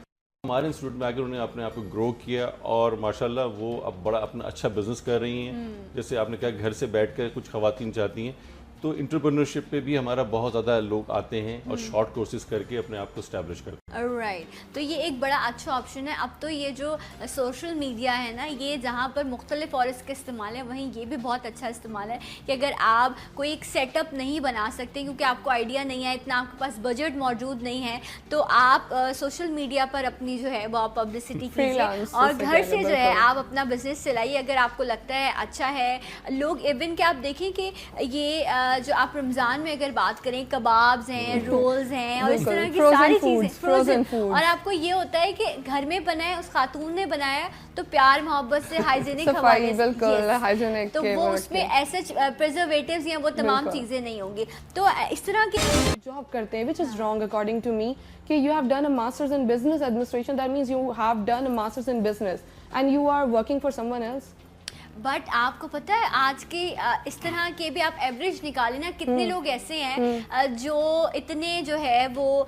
ہمارے انسٹیٹیوٹ میں آ کر انہوں نے اپنے آپ کو گرو کیا اور ماشاءاللہ وہ اب بڑا اپنا اچھا بزنس کر رہی ہیں. جیسے آپ نے کہا گھر سے بیٹھ کر کچھ خواتین چاہتی ہیں، تو انٹرپرینورشپ پہ بھی ہمارا بہت زیادہ لوگ آتے ہیں اور شارٹ کورسز کر کے اپنے آپ کو اسٹیبلش کرتے ہیں. رائٹ. تو یہ ایک بڑا اچھا آپشن ہے. اب تو یہ جو سوشل میڈیا ہے نا، یہ جہاں پر مختلف اور اس کا استعمال ہے، وہیں یہ بھی بہت اچھا استعمال ہے کہ اگر آپ کوئی ایک سیٹ اپ نہیں بنا سکتے کیونکہ آپ کو آئیڈیا نہیں ہے، اتنا آپ کے پاس بجٹ موجود نہیں ہے، تو آپ سوشل میڈیا پر اپنی جو ہے وہ پبلسٹی کیجیے اور گھر سے جو ہے آپ اپنا بزنس چلائیے. اگر آپ کو لگتا ہے اچھا ہے، لوگ ایون کہ آپ دیکھیں کہ یہ جو آپ رمضان میں اگر بات کریں، کبابز ہیں، رولز ہیں اور اس طرح کی ساری چیزیں فروزن، اور آپ کو یہ ہوتا ہے کہ گھر میں بنائے، اس خاتون نے بنایا تو پیار محبت سے ہائیجینک حوالے، تو وہ اس میں ایسے پریزرویٹیوز یا وہ تمام چیزیں نہیں ہوں گی. تو اس طرح کی جاب کرتے ہیں which is wrong according to me کہ you have done a masters in business administration, that means you have done a masters in business and you are working for someone else. But آپ کو پتہ ہے آج کے اس طرح کے بھی آپ ایوریج نکالیں نا، کتنے لوگ ایسے ہیں جو اتنے جو ہے وہ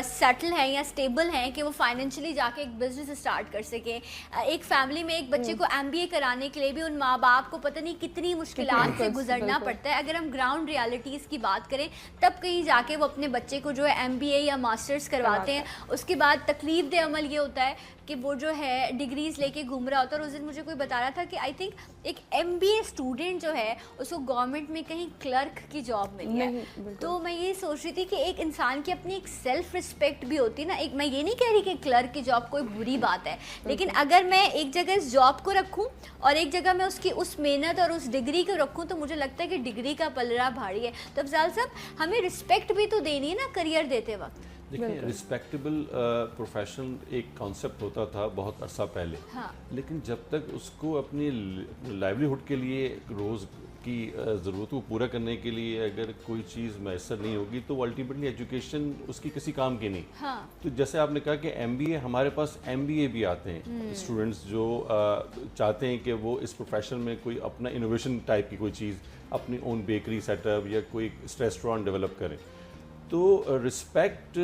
سیٹل ہیں یا اسٹیبل ہیں کہ وہ فائنینشلی جا کے ایک بزنس اسٹارٹ کر سکیں. ایک فیملی میں ایک بچے کو MBA کرانے کے لیے بھی ان ماں باپ کو پتہ نہیں کتنی مشکلات سے گزرنا پڑتا ہے. اگر ہم گراؤنڈ ریالٹیز کی بات کریں تب کہیں جا کے وہ اپنے بچے کو جو ہے MBA یا ماسٹرز کرواتے ہیں. اس کے بعد تکلیف دہ عمل یہ ہوتا ہے کہ وہ جو ہے ڈگریز لے کے گھوم رہا ہوتا ہے. اور اس دن مجھے کوئی بتا رہا تھا کہ آئی تھنک ایک MBA اسٹوڈنٹ جو ہے اس کو گورنمنٹ میں کہیں کلرک کی جاب ملی ہے. تو میں یہ سوچ رہی تھی کہ ایک انسان کی اپنی ایک سیلف رسپیکٹ بھی ہوتی ہے نا. ایک میں یہ نہیں کہہ رہی کہ کلرک کی جاب کوئی بری بات ہے، لیکن اگر میں ایک جگہ اس جاب کو رکھوں اور ایک جگہ میں اس کی اس محنت اور اس ڈگری کو رکھوں تو مجھے لگتا ہے کہ ڈگری کا پلڑا بھاری ہے. تو افضال صاحب ہمیں رسپیکٹ بھی تو دینی ہے نا کریئر دیتے وقت. دیکھیں رسپیکٹیبل پروفیشن ایک کانسیپٹ ہوتا تھا بہت عرصہ پہلے، لیکن جب تک اس کو اپنی لائیولیہڈ کے لیے روز کی ضرورتوں کو پورا کرنے کے لیے اگر کوئی چیز میسر نہیں ہوگی تو الٹیمیٹلی ایجوکیشن اس کی کسی کام کی نہیں. تو جیسے آپ نے کہا کہ MBA، ہمارے پاس MBA بھی آتے ہیں اسٹوڈنٹس جو چاہتے ہیں کہ وہ اس پروفیشن میں کوئی اپنا انوویشن ٹائپ کی کوئی چیز، اپنی اون بیکری سیٹ اپ یا کوئی ریسٹورانٹ ڈیولپ کریں. تو رسپیکٹ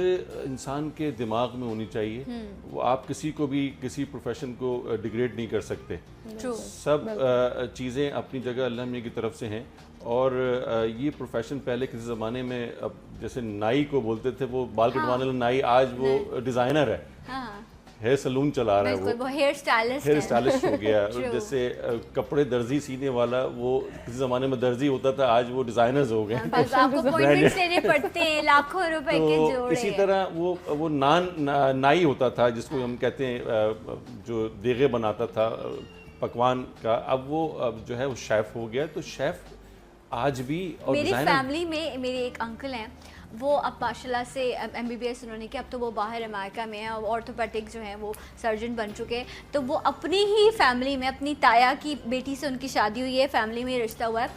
انسان کے دماغ میں ہونی چاہیے. وہ آپ کسی کو بھی کسی پروفیشن کو ڈیگریڈ نہیں کر سکتے. سب چیزیں اپنی جگہ اللہ میاں کی طرف سے ہیں. اور یہ پروفیشن پہلے کسی زمانے میں اب جیسے نائی کو بولتے تھے وہ بال کٹوانے والا نائی, آج وہ ڈیزائنر ہے, ہیئر سلون چلا رہا ہے, وہ ہیئر اسٹائلسٹ ہو گیا. جیسے کپڑے درزی سینے والا وہ کسی زمانے میں درزی ہوتا تھا, آج وہ ڈیزائنرز ہو گئے. تو اسی طرح وہ نائی ہوتا تھا جس کو ہم کہتے ہیں جو دیگے بناتا تھا پکوان کا, اب وہ جو ہے وہ شیف ہو گیا. تو شیف آج بھی. اور میری فیملی میں میرے ایک انکل ہیں, وہ اب ماشاء اللہ سے MBBS انہوں نے کیا, اب تو وہ باہر امریکہ میں ہیں, آرتھوپیڈک جو ہیں وہ سرجن بن چکے ہیں. تو وہ اپنی ہی فیملی میں اپنی تایا کی بیٹی سے ان کی شادی ہوئی ہے, فیملی میں رشتہ ہوا ہے.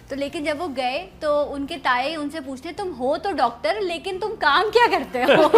تو لیکن جب وہ گئے تو ان کے تائے ان سے پوچھتے تم ہو تو ڈاکٹر لیکن تم کام کیا کرتے ہو,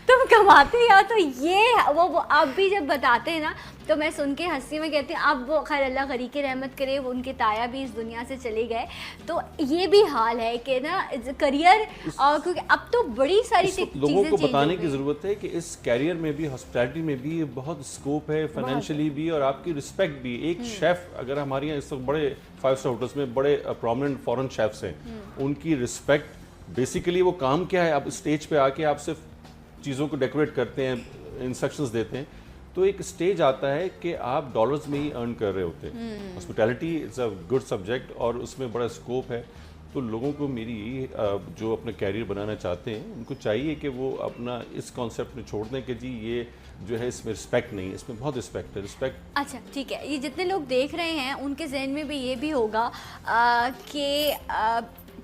تم کماتے ہو. تو یہ وہ اب بھی جب بتاتے ہیں نا تو میں سن کے ہنسی میں کہتی ہوں اب وہ خیر اللہ غریق رحمت کرے, وہ ان کے تایا بھی اس دنیا سے چلے گئے. تو یہ بھی حال ہے کہ نا کریئر, اور کیونکہ اب تو بڑی ساری چیزیں لوگوں کو بتانے کی ضرورت ہے کہ اس کیریئر میں بھی ہاسپٹیلٹی میں بھی بہت اسکوپ ہے, فائنینشلی بھی, اور آپ کی رسپیکٹ بھی. ایک شیف اگر ہمارے یہاں اس وقت بڑے 5 اسٹار ہوٹلس میں بڑے پرومیننٹ فورن شیفس ہیں, ان کی رسپیکٹ بیسیکلی وہ کام کیا ہے, آپ اسٹیج پہ آ کے آپ صرف چیزوں کو ڈیکوریٹ کرتے ہیں, انسٹرکشنز دیتے ہیں. تو ایک اسٹیج آتا ہے کہ آپ ڈالرز میں ہی ارن کر رہے ہوتے ہیں. Hospitality is a good subject اور اس میں بڑا اسکوپ ہے. تو لوگوں کو میری جو اپنا کیریئر بنانا چاہتے ہیں ان کو چاہیے کہ وہ اپنا اس کانسیپٹ میں چھوڑ دیں کہ جی یہ جو ہے اس میں رسپیکٹ نہیں ہے. اس میں بہت رسپیکٹ ہے. رسپیکٹ اچھا ٹھیک ہے, یہ جتنے لوگ دیکھ رہے ہیں ان کے ذہن میں بھی یہ بھی ہوگا کہ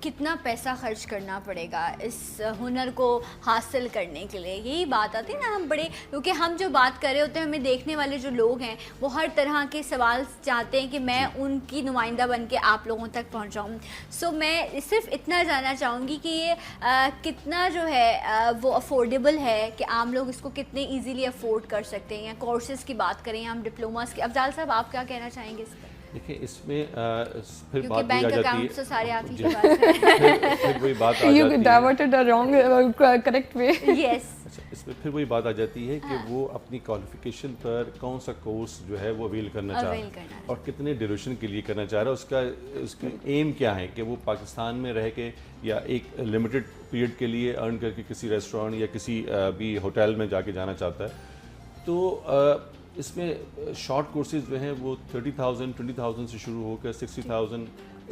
کتنا پیسہ خرچ کرنا پڑے گا اس ہنر کو حاصل کرنے کے لیے. یہی بات آتی ہے نا, ہم بڑے, کیونکہ ہم جو بات کر رہے ہوتے ہیں ہمیں دیکھنے والے جو لوگ ہیں وہ ہر طرح کے سوال چاہتے ہیں کہ میں ان کی نمائندہ بن کے آپ لوگوں تک پہنچاؤں. سو میں صرف اتنا جاننا چاہوں گی کہ یہ کتنا جو ہے وہ افورڈیبل ہے, کہ عام لوگ اس کو کتنے ایزیلی افورڈ کر سکتے ہیں. یا کورسز کی بات کریں, ہم ڈپلوماز کی. افضال صاحب آپ کیا کہنا چاہیں گے اس پر؟ دیکھیں اس میں پھر بات بھی آ جاتی ہے, سارے آپ ہی پھر وہی بات آ جاتی ہے. اس میں پھر وہی بات آ جاتی ہے کہ وہ اپنی کوالیفیکیشن پر کون سا کورس جو ہے وہ اویل کرنا چاہ رہا ہے اور کتنے ڈیوریشن کے لیے کرنا چاہ رہا ہے. اس کا ایم کیا ہے, کہ وہ پاکستان میں رہ کے یا ایک لمیٹڈ پیریڈ کے لیے ارن کر کے کسی ریسٹورینٹ یا کسی بھی ہوٹل میں جا کے جانا چاہتا ہے. تو اس میں شارٹ کورسز جو ہیں وہ 30,000 20,000 سے شروع ہو کر 60,000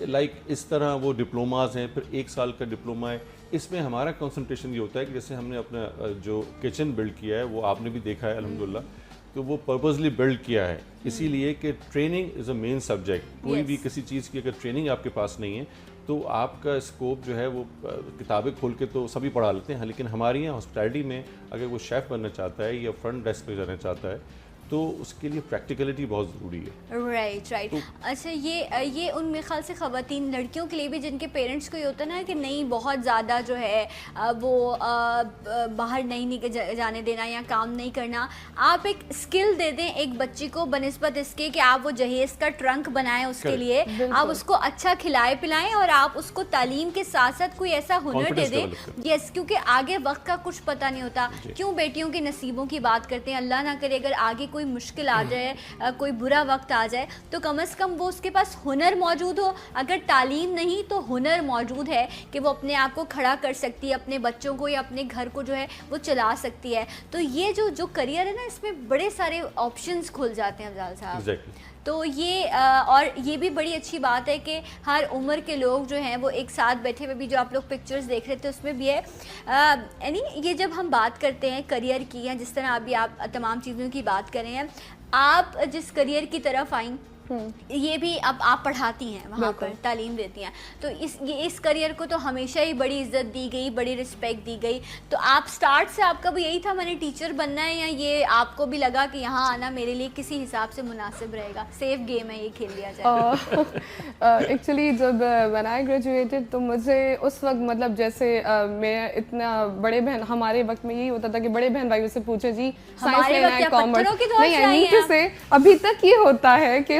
لائک اس طرح وہ ڈپلوماز ہیں. پھر 1 سال کا ڈپلوما ہے. اس میں ہمارا کنسنٹریشن یہ ہوتا ہے کہ جیسے ہم نے اپنا جو کچن بلڈ کیا ہے وہ آپ نے بھی دیکھا ہے الحمدللہ, تو وہ پرپزلی بلڈ کیا ہے اسی لیے کہ training is a main subject. کوئی بھی کسی چیز کی اگر ٹریننگ آپ کے پاس نہیں ہے تو آپ کا اسکوپ جو ہے وہ کتابیں کھول کے تو سبھی پڑھا لیتے ہیں, لیکن ہمارے یہاں ہاسپٹیلٹی میں اگر وہ شیف بننا چاہتا ہے یا فرنٹ ڈیسک پہ جانا چاہتا ہے تو اس کے لیے پریکٹیکلٹی بہت ضروری ہے. رائٹ. اچھا یہ ان میں خیال سے خواتین لڑکیوں کے لیے بھی جن کے پیرنٹس کو یہ ہوتا ہے نا کہ نہیں بہت زیادہ جو ہے وہ باہر نہیں جانے دینا یا کام نہیں کرنا, آپ ایک اسکل دے دیں ایک بچی کو بنسبت اس کے کہ آپ وہ جہیز کا ٹرنک بنائیں اس کے لیے, آپ اس کو اچھا کھلائے پلائیں اور آپ اس کو تعلیم کے ساتھ ساتھ کوئی ایسا ہنر دے دیں. یس, کیونکہ آگے وقت کا کچھ پتہ نہیں ہوتا. کیوں بیٹیوں کے نصیبوں کی بات کرتے ہیں, اللہ نہ کرے اگر آگے کوئی مشکل آ جائے, کوئی برا وقت آ جائے, تو کم از کم وہ اس کے پاس ہنر موجود ہو. اگر تعلیم نہیں تو ہنر موجود ہے کہ وہ اپنے آپ کو کھڑا کر سکتی ہے, اپنے بچوں کو یا اپنے گھر کو جو ہے وہ چلا سکتی ہے. تو یہ جو کریئر ہے نا اس میں بڑے سارے آپشنز کھل جاتے ہیں افضال صاحب. تو یہ اور یہ بھی بڑی اچھی بات ہے کہ ہر عمر کے لوگ جو ہیں وہ ایک ساتھ بیٹھے ہوئے بھی, جو آپ لوگ پکچرز دیکھ رہے تھے اس میں بھی ہے. یعنی یہ جب ہم بات کرتے ہیں کریئر کی, یا جس طرح ابھی آپ تمام چیزوں کی بات کر رہے ہیں, آپ جس کریئر کی طرف آئیں یہ بھی اب آپ پڑھاتی ہیں وہاں پر, تعلیم دیتی ہیں, تو اس کریئر کو تو ہمیشہ ہی بڑی عزت دی گئی, بڑی رسپیکٹ دی گئی. تو آپ سٹارٹ سے آپ کا بھی یہی تھا میں نے ٹیچر بننا ہے, یا یہ آپ کو بھی لگا کہ یہاں آنا میرے لیے کسی حساب سے مناسب رہے گا, سیف گیم ہے یہ کھیل لیا جائے؟ ایکچولی جب when I graduated تو مجھے اس وقت مطلب جیسے میں اتنا بڑے بہن, ہمارے وقت میں یہی ہوتا تھا کہ بڑے بہن بھائیوں سے پوچھے جی سائنس لینا ہے کامرس نہیں, ابھی تک یہ ہوتا ہے کہ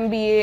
MBA,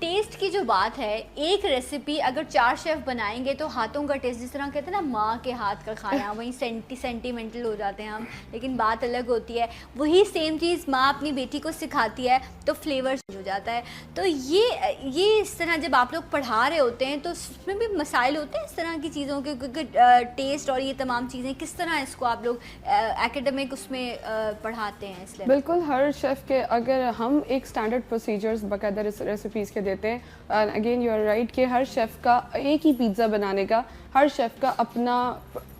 ٹیسٹ کی جو بات ہے، ایک ریسیپی اگر 4 شیف بنائیں گے تو ہاتھوں کا ٹیسٹ، جس طرح کہتے ہیں نا ماں کے ہاتھ کا کھانا، وہیں سینٹیمنٹل ہو جاتے ہیں ہم، لیکن بات الگ ہوتی ہے. وہی سیم چیز ماں اپنی بیٹی کو سکھاتی ہے تو فلیور چینج ہو جاتا ہے. تو یہ اس طرح جب آپ لوگ پڑھا رہے ہوتے ہیں تو اس میں بھی مسائل ہوتے ہیں اس طرح کی چیزوں کے، کیونکہ ٹیسٹ اور یہ تمام چیزیں کس طرح اس کو آپ لوگ ایکیڈمک اس میں پڑھاتے ہیں اس لیے؟ بالکل ہر شیف کے، اگر ہم ایک اسٹینڈرڈ پروسیجرز باقاعدہ ریسیپیز کے دیتے ہیں، اگین یو آر رائٹ کہ ہر شیف کا ایک ہی پیزا بنانے کا ہر شیف کا اپنا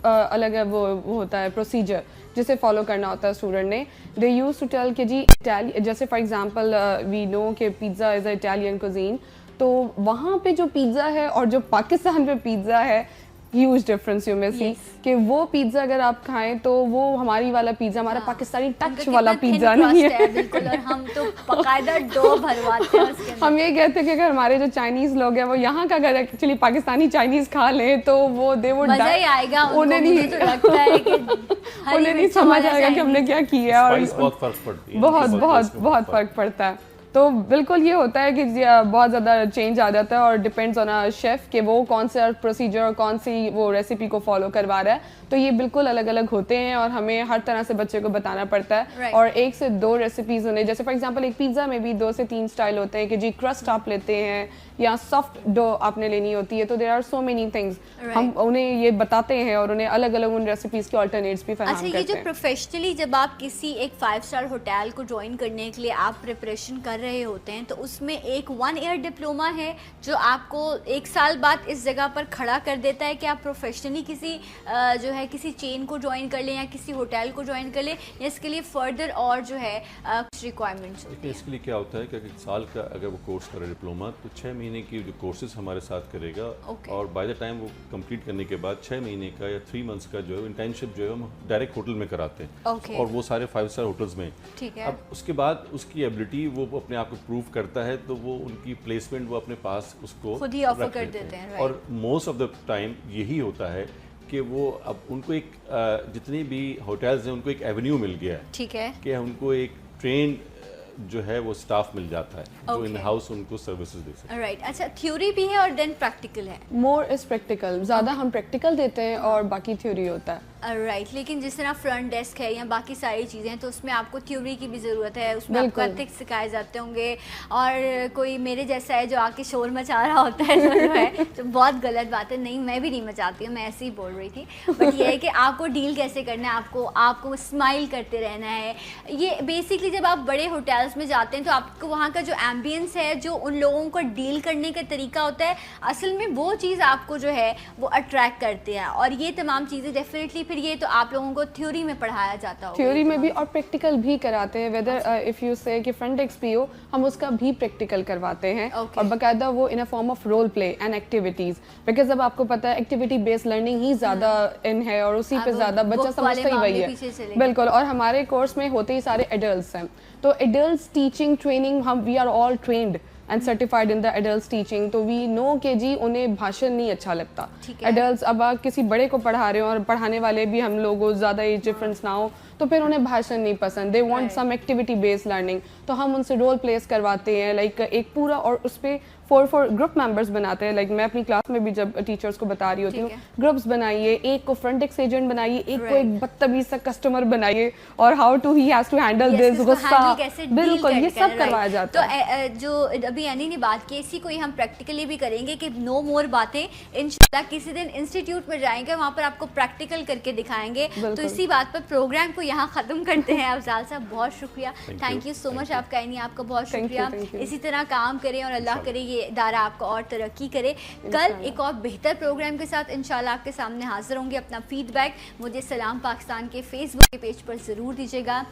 الگ وہ ہوتا ہے پروسیجر جسے فالو کرنا ہوتا ہے اسٹوڈنٹ نے. دے یوز ٹو ٹیل کہ جی جیسے فار ایگزامپل وی نو کہ پیزا از اے اٹیلین کوزین، تو وہاں پہ جو پیزا ہے اور جو پاکستان پہ پیزا ہے ہیوج ڈفرنس یو میں سی کہ وہ پیزا اگر آپ کھائیں تو وہ ہماری والا پیزا، ہمارا پاکستانی ٹچ والا پیزا نہیں ہے. بالکل، اور ہم تو باقاعدہ ڈو بھرواتے ہیں اس کے اندر. ہم یہ کہتے ہیں کہ اگر ہمارے جو چائنیز لوگ ہیں وہ یہاں کا اگر ایکچولی پاکستانی چائنیز کھا لیں تو وہ دے وہ مزہ ہی آئے گا. انہیں نہیں سمجھ آئے گا کہ ہم نے کیا کیا، اور بہت فرق پڑتا ہے. تو بالکل یہ ہوتا ہے کہ بہت زیادہ چینج آ جاتا ہے، اور ڈپینڈز آن شیف کہ وہ کون سا پروسیجر اور کون سی وہ ریسیپی کو فالو کروا رہا ہے. تو یہ بالکل الگ الگ ہوتے ہیں اور ہمیں ہر طرح سے بچے کو بتانا پڑتا ہے. اور 1 سے 2 ریسیپیز انہیں، جیسے فار ایگزامپل ایک پیزا میں بھی 2 سے 3 اسٹائل ہوتے ہیں کہ جی کرسٹ آپ لیتے ہیں یا سافٹ ڈو آپ نے لینی ہوتی ہے. تو there are so many things, ہم انہیں یہ بتاتے ہیں اور انہیں الگ الگ ان ریسیپیز کی آلٹرنیٹس بھی فراہم کرتے ہیں. اچھا، یہ جو پروفیشنلی جب آپ کسی ایک 5 اسٹار ہوٹل کو جوائن کرنے کے لیے آپ پریپریشن کر رہے ہوتے ہیں، تو اس میں ایک 1 ایئر ڈپلوما ہے جو آپ کو 1 سال بعد اس جگہ پر کھڑا کر دیتا ہے کہ آپ پروفیشنلی کسی جو ہے کسی چین کو جوائن کر لیں یا کسی ہوٹل کو جوائن کر لیں، یا اس کے لیے فردر اور جو ہے کچھ ریکوائرمنٹس ہوتی ہیں؟ اس کے لیے کیا ہوتا ہے کہ 1 سال کا اگر وہ کورس کرے ڈپلوما، تو 6 مہینے کی جو کورسز ہمارے ساتھ کرے گا، اور بائی دا ٹائم وہ کمپلیٹ کرنے کے بعد 6 مہینے کا یا 3 منتھس کا جو ہے انٹرنشپ جو ہے ہم ڈائریکٹ ہوٹل میں کراتے ہیں، اور وہ سارے 5 اسٹار ہوٹلز میں. اب اس کے بعد اس کی ایبلٹی وہ اپنے آپ کو پروو کرتا ہے، تو وہ ان کی پلیسمنٹ وہ اپنے پاس اس کو خود ہی آفر کر دیتے ہیں. اور موسٹ آف دا ٹائم یہی ہوتا ہے کہ وہ اب ان کو ایک جتنے بھی ہوٹلز ہیں ان کو ایک ایونیو مل گیا ہے، ٹھیک ہے، کہ ان کو ایک ٹرینڈ جو ہے وہ سٹاف مل جاتا ہے جو ان ہاؤس ان کو سروسز دے سکتے ہیں. رائٹ. اچھا، تھیوری بھی ہے اور دین پریکٹیکل ہے؟ مور از پریکٹیکل، زیادہ ہم پریکٹیکل دیتے ہیں اور باقی تھیوری ہوتا ہے. رائٹ. لیکن جس طرح فرنٹ ڈیسک ہے یا باقی ساری چیزیں ہیں تو اس میں آپ کو تھیوری کی بھی ضرورت ہے، اس میں آپ کو ایتھکس سکھائے جاتے ہوں گے، اور کوئی میرے جیسا ہے جو آ کے شور مچا رہا ہوتا ہے جو ہے تو بہت غلط بات ہے. نہیں، میں بھی نہیں مچاتی ہوں، میں ایسے ہی بول رہی تھی. بٹ یہ ہے کہ آپ کو ڈیل کیسے کرنا ہے، آپ کو اسمائل کرتے رہنا ہے. یہ بیسکلی جب آپ بڑے ہوٹلس میں جاتے ہیں تو آپ کو وہاں کا جو ایمبینس ہے، جو ان لوگوں کو ڈیل کرنے کا طریقہ ہوتا ہے، اصل میں وہ چیز آپ کو جو ہے وہ اٹریکٹ کرتے ہیں. اور یہ تمام چیزیں ڈیفینیٹلی پھر یہ تو آپ لوگوں کو تھیوری میں پڑھایا جاتا ہوگا. تھیوری میں بھی اور پریکٹیکل بھی کراتے ہیں. ویدر اف یو سے کہ فرنٹ ڈیسک پی ہو، ہم اس کا بھی پریکٹیکل کرواتے ہیں، اور باقاعدہ وہ in a form of role play and activities. Because اب آپ کو پتہ ہے ایکٹیویٹی بیسڈ لرننگ ہی زیادہ ان ہے، اور اسی پہ زیادہ بچہ سمجھتا ہی وہی ہے. بالکل. اور ہمارے کورس میں ہوتے ہی سارے ایڈلٹس ہیں، تو ایڈلٹس ٹیچنگ ٹریننگ ہم we are all trained and certified in the adults teaching. تو وی نو کہ جی انہیں بھاشن نہیں اچھا لگتا. ایڈلٹس اب آپ کسی بڑے کو پڑھا رہے ہو اور پڑھانے والے بھی ہم لوگوں زیادہ ایج ڈفرینس نہ ہو، تو پھر انہیں بھاشن نہیں پسند. They want some activity based learning. تو ہم ان سے رول پلیس کرواتے ہیں، لائک ایک پورا، اور اس پہ 4 گروپ ممبرس بناتے ہیں. لائک میں اپنی کلاس میں بھی جب ٹیچرس کو بتا رہی ہوتی ہوں، گروپس بنائیے، ایک کو فرنٹ ڈیسک ایجنٹ بنائیے، ایک کو ایک بدتمیز سا کسٹمر بنائیے، اور how to he has to handle this غصہ. بالکل یہ سب کروایا جاتا ہے. تو جو ابھی اینی نے بات کی، اسی کو ہی ہم پریکٹیکلی بھی کریں گے کہ نو مور باتیں. انشاءاللہ کسی دن انسٹیٹیوٹ میں جائیں گے، وہاں پر آپ کو پریکٹیکل کر کے دکھائیں گے. تو اسی بات پر پروگرام کو یہاں ختم کرتے ہیں. افضال صاحب بہت شکریہ، تھینک یو سو مچ. آپ کا اینی آپ کا بہت شکریہ. اسی طرح کام کریں اور اللہ کرے یہ ادارہ آپ کو اور ترقی کرے. کل ایک اور بہتر پروگرام کے ساتھ انشاءاللہ آپ کے سامنے حاضر ہوں گے. اپنا فیڈ بیک مجھے سلام پاکستان کے فیس بک کے پیج پر ضرور دیجیے گا.